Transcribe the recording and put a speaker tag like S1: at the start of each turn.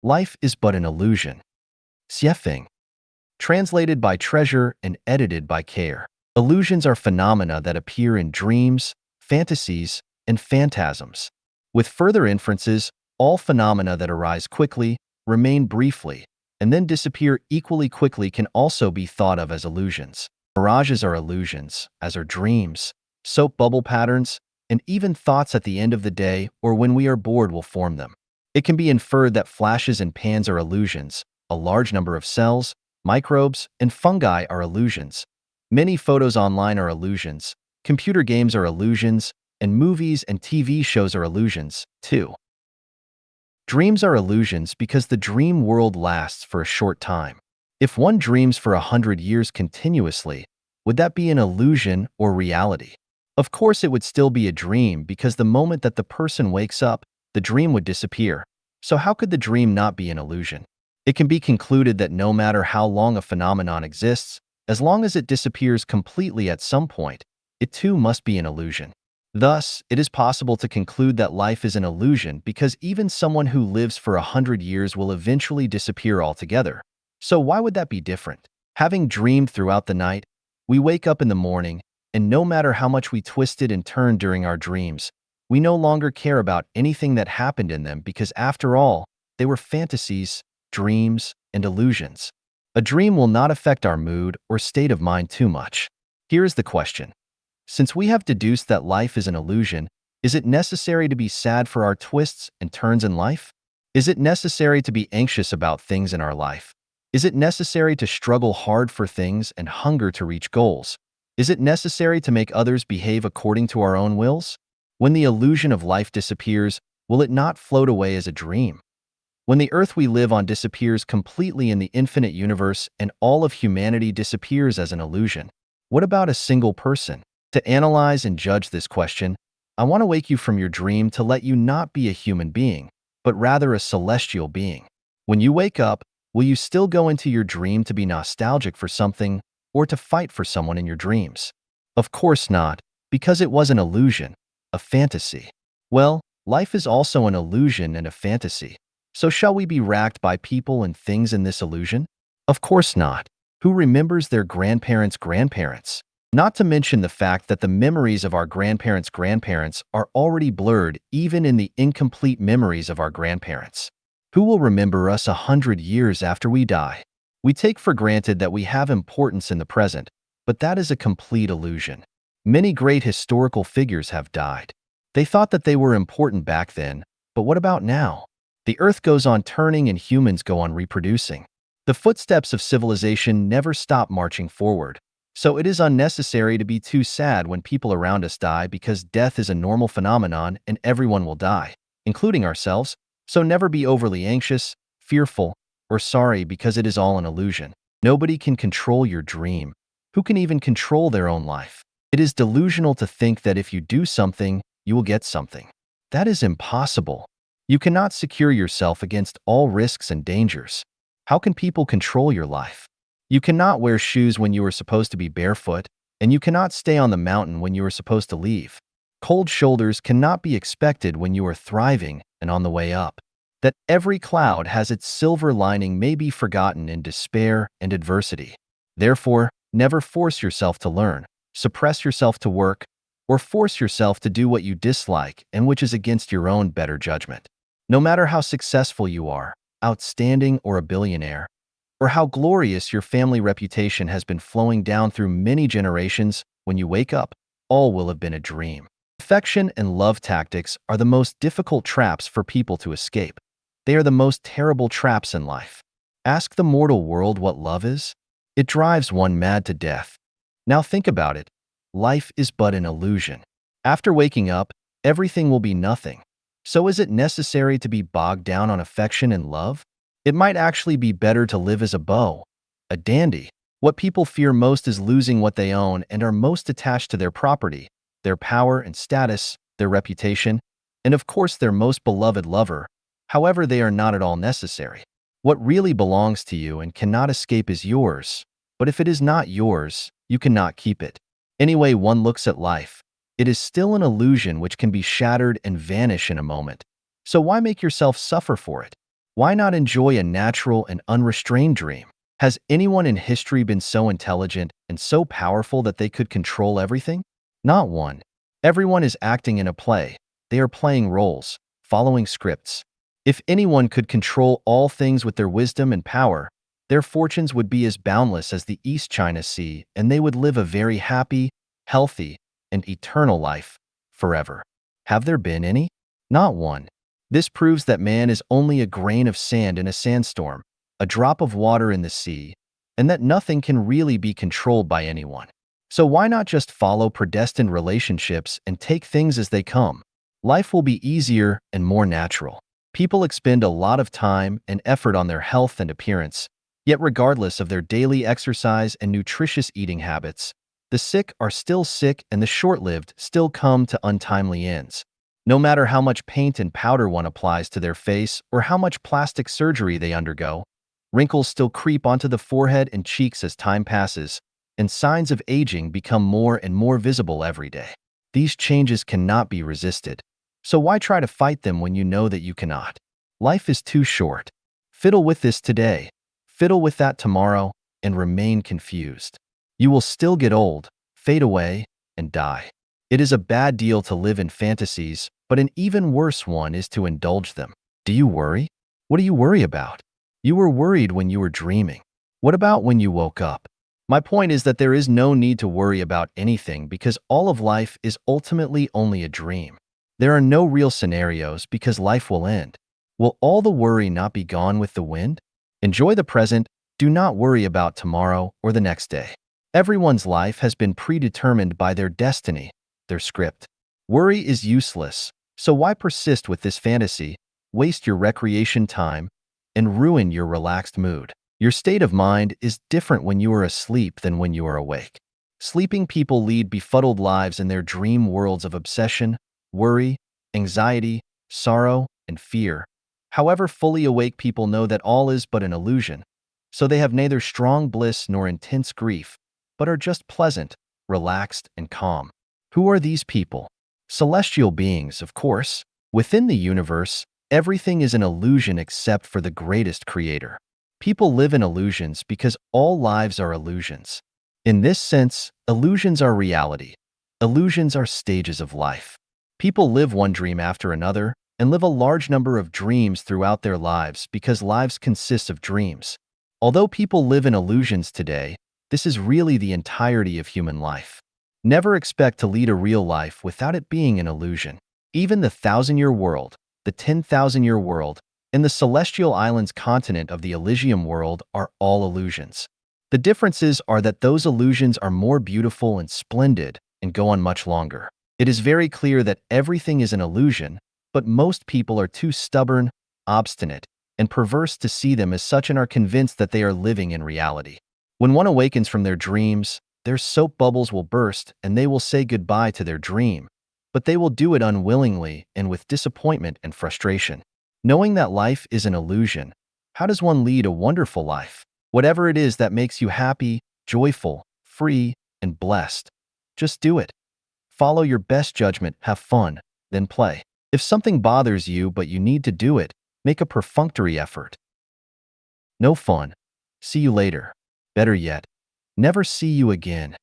S1: Life is but an illusion. Xiefeng. Translated by Treasure and edited by Care. Illusions are phenomena that appear in dreams, fantasies, and phantasms. With further inferences, all phenomena that arise quickly, remain briefly, and then disappear equally quickly can also be thought of as illusions. Mirages are illusions, as are dreams, soap bubble patterns, and even thoughts at the end of the day or when we are bored will form them. It can be inferred that flashes and pans are illusions, a large number of cells, microbes, and fungi are illusions. Many photos online are illusions, computer games are illusions, and movies and TV shows are illusions, too. Dreams are illusions because the dream world lasts for a short time. If one dreams for 100 years continuously, would that be an illusion or reality? Of course, it would still be a dream because the moment that the person wakes up, the dream would disappear. So how could the dream not be an illusion? It can be concluded that no matter how long a phenomenon exists, as long as it disappears completely at some point, it too must be an illusion. Thus, it is possible to conclude that life is an illusion because even someone who lives for 100 years will eventually disappear altogether. So why would that be different? Having dreamed throughout the night, we wake up in the morning, and no matter how much we twisted and turned during our dreams, we no longer care about anything that happened in them because after all, they were fantasies, dreams, and illusions. A dream will not affect our mood or state of mind too much. Here is the question. Since we have deduced that life is an illusion, is it necessary to be sad for our twists and turns in life? Is it necessary to be anxious about things in our life? Is it necessary to struggle hard for things and hunger to reach goals? Is it necessary to make others behave according to our own wills? When the illusion of life disappears, will it not float away as a dream? When the earth we live on disappears completely in the infinite universe and all of humanity disappears as an illusion, what about a single person? To analyze and judge this question, I want to wake you from your dream to let you not be a human being, but rather a celestial being. When you wake up, will you still go into your dream to be nostalgic for something or to fight for someone in your dreams? Of course not, because it was an illusion, a fantasy. Well, life is also an illusion and a fantasy. So shall we be racked by people and things in this illusion? Of course not. Who remembers their grandparents' grandparents? Not to mention the fact that the memories of our grandparents' grandparents are already blurred even in the incomplete memories of our grandparents. Who will remember us 100 years after we die? We take for granted that we have importance in the present, but that is a complete illusion. Many great historical figures have died. They thought that they were important back then, but what about now? The earth goes on turning and humans go on reproducing. The footsteps of civilization never stop marching forward. So it is unnecessary to be too sad when people around us die because death is a normal phenomenon and everyone will die, including ourselves. So never be overly anxious, fearful, or sorry because it is all an illusion. Nobody can control your dream. Who can even control their own life? It is delusional to think that if you do something, you will get something. That is impossible. You cannot secure yourself against all risks and dangers. How can people control your life? You cannot wear shoes when you are supposed to be barefoot, and you cannot stay on the mountain when you are supposed to leave. Cold shoulders cannot be expected when you are thriving and on the way up. That every cloud has its silver lining may be forgotten in despair and adversity. Therefore, never force yourself to learn, suppress yourself to work, or force yourself to do what you dislike and which is against your own better judgment. No matter how successful you are, outstanding or a billionaire, or how glorious your family reputation has been flowing down through many generations, when you wake up, all will have been a dream. Affection and love tactics are the most difficult traps for people to escape. They are the most terrible traps in life. Ask the mortal world what love is. It drives one mad to death. Now think about it. Life is but an illusion. After waking up, everything will be nothing. So is it necessary to be bogged down on affection and love? It might actually be better to live as a beau, a dandy. What people fear most is losing what they own and are most attached to their property, their power and status, their reputation, and of course their most beloved lover. However, they are not at all necessary. What really belongs to you and cannot escape is yours, but if it is not yours, you cannot keep it. Any way one looks at life, it is still an illusion which can be shattered and vanish in a moment. So why make yourself suffer for it? Why not enjoy a natural and unrestrained dream? Has anyone in history been so intelligent and so powerful that they could control everything? Not one. Everyone is acting in a play. They are playing roles, following scripts. If anyone could control all things with their wisdom and power, their fortunes would be as boundless as the East China Sea, and they would live a very happy, healthy, and eternal life forever. Have there been any? Not one. This proves that man is only a grain of sand in a sandstorm, a drop of water in the sea, and that nothing can really be controlled by anyone. So why not just follow predestined relationships and take things as they come? Life will be easier and more natural. People expend a lot of time and effort on their health and appearance, yet regardless of their daily exercise and nutritious eating habits, the sick are still sick and the short-lived still come to untimely ends. No matter how much paint and powder one applies to their face or how much plastic surgery they undergo, wrinkles still creep onto the forehead and cheeks as time passes, and signs of aging become more and more visible every day. These changes cannot be resisted, so why try to fight them when you know that you cannot? Life is too short. Fiddle with this today, fiddle with that tomorrow, and remain confused. You will still get old, fade away, and die. It is a bad deal to live in fantasies, but an even worse one is to indulge them. Do you worry? What do you worry about? You were worried when you were dreaming. What about when you woke up? My point is that there is no need to worry about anything because all of life is ultimately only a dream. There are no real scenarios because life will end. Will all the worry not be gone with the wind? Enjoy the present. Do not worry about tomorrow or the next day. Everyone's life has been predetermined by their destiny, their script. Worry is useless, so why persist with this fantasy, waste your recreation time, and ruin your relaxed mood? Your state of mind is different when you are asleep than when you are awake. Sleeping people lead befuddled lives in their dream worlds of obsession, worry, anxiety, sorrow, and fear. However, fully awake people know that all is but an illusion, so they have neither strong bliss nor intense grief, but are just pleasant, relaxed, and calm. Who are these people? Celestial beings, of course. Within the universe, everything is an illusion except for the greatest creator. People live in illusions because all lives are illusions. In this sense, illusions are reality. Illusions are stages of life. People live one dream after another and live a large number of dreams throughout their lives because lives consist of dreams. Although people live in illusions today, this is really the entirety of human life. Never expect to lead a real life without it being an illusion. Even the 1,000-year world, the 10,000-year world, and the celestial islands continent of the Elysium world are all illusions. The differences are that those illusions are more beautiful and splendid and go on much longer. It is very clear that everything is an illusion, but most people are too stubborn, obstinate, and perverse to see them as such and are convinced that they are living in reality. When one awakens from their dreams, their soap bubbles will burst and they will say goodbye to their dream, but they will do it unwillingly and with disappointment and frustration. Knowing that life is an illusion, how does one lead a wonderful life? Whatever it is that makes you happy, joyful, free, and blessed, just do it. Follow your best judgment, have fun, then play. If something bothers you but you need to do it, make a perfunctory effort. No fun. See you later. Better yet, never see you again.